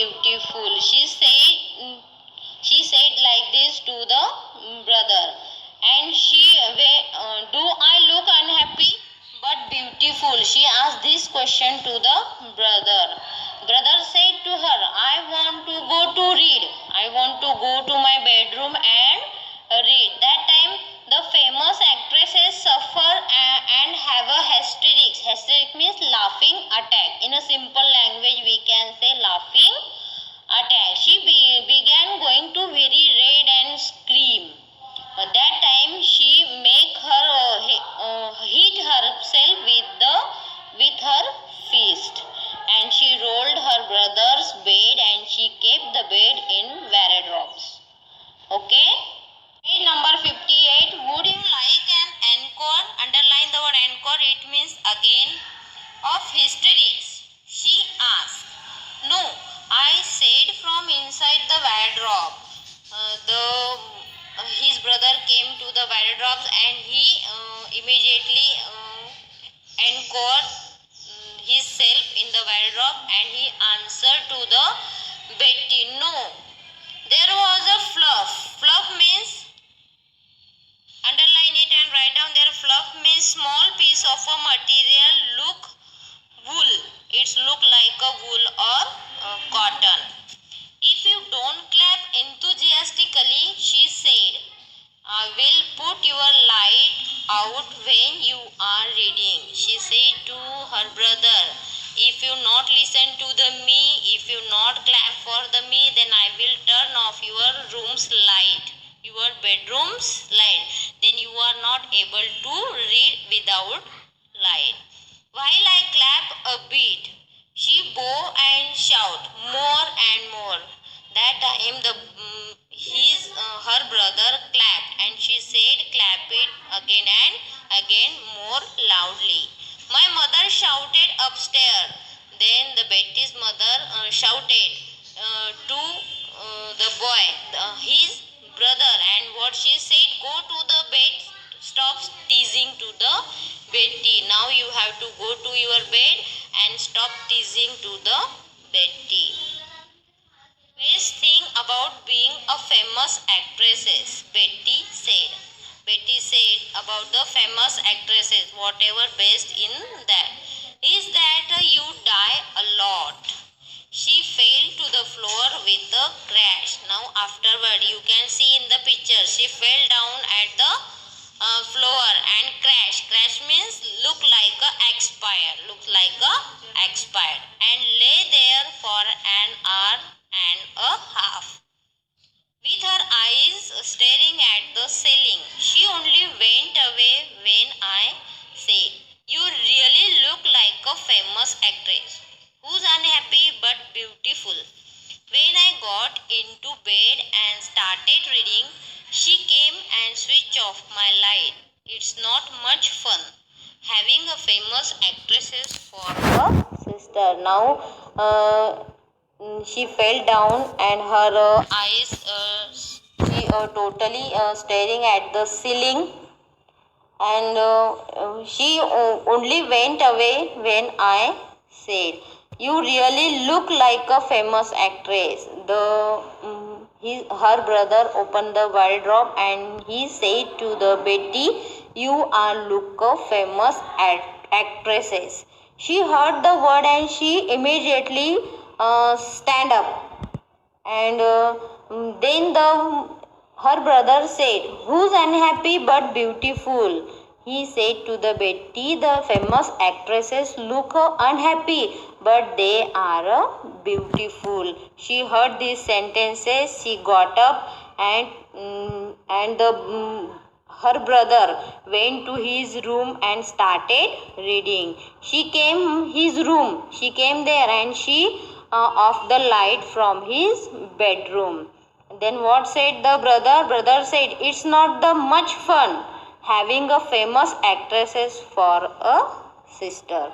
beautiful. She said like this to the brother. And do I look unhappy but beautiful? She asked this question to the brother. Brother said to her, I want to go to read. I want to go to my bedroom and read. That time the famous actresses suffer and have a hysterics. Hysterics means laughing attack. In a simple language we can say laughing attack. She began going to very red and scream. That time she make her hit herself with her fist, and she rolled her brother's bed and she kept the bed in wardrobes. Okay. Page number 58. Would you like an encore? Underline the word encore. It means again of hysterics. She asked. No, I said from inside the wardrobe. His brother came to the wardrobes and he immediately encored himself in the wardrobe, and he answered to the Betty. No, there was a fluff. Fluff means, underline it and write down there. Fluff means small piece of a material look wool. It's look like a wool or cotton. If you don't clap enthusiastically, she said, I will put your light out when you are reading. She said to her brother, if you not listen to if you not clap for me, then I will turn off your room's light, your bedroom's light. Then you are not able to read without light. While I clap a bit, she bow and shout more and more. That time her brother clapped, and she said, clap it again and again more loudly. My mother shouted upstairs. Then the Betty's mother shouted to the boy, his brother, and what she said, go to the bed, stop teasing to the Betty. Now you have to go to your bed and stop teasing to the Betty. Best thing about being a famous actress, Betty said. Betty said about the famous actresses, whatever best in that is that you die a lot. She fell to the floor with a crash. Now afterward you can see in the picture, she fell down at the floor and crash. Crash means look like a expired. Looks like a expired. And lay there for an hour and a half. With her eyes staring at the ceiling, she only went away when I said, you really look like a famous actress who's unhappy but beautiful. When I got into bed and started reading, she came and switched off my light. It's not much fun having a famous actress for a sister. Now she fell down and her eyes she totally staring at the ceiling, and she only went away when I said, you really look like a famous actress. Her brother opened the wardrobe and he said to the Betty, you are look a famous actresses. She heard the word and she immediately stand up, and then her brother said, who's unhappy but beautiful? He said to the Betty, the famous actresses look unhappy but they are beautiful. She heard these sentences. She got up and her brother went to his room and started reading. She came there and she off the light from his bedroom. Then what said the brother? Brother said, it's not the much fun having a famous actresses for a sister.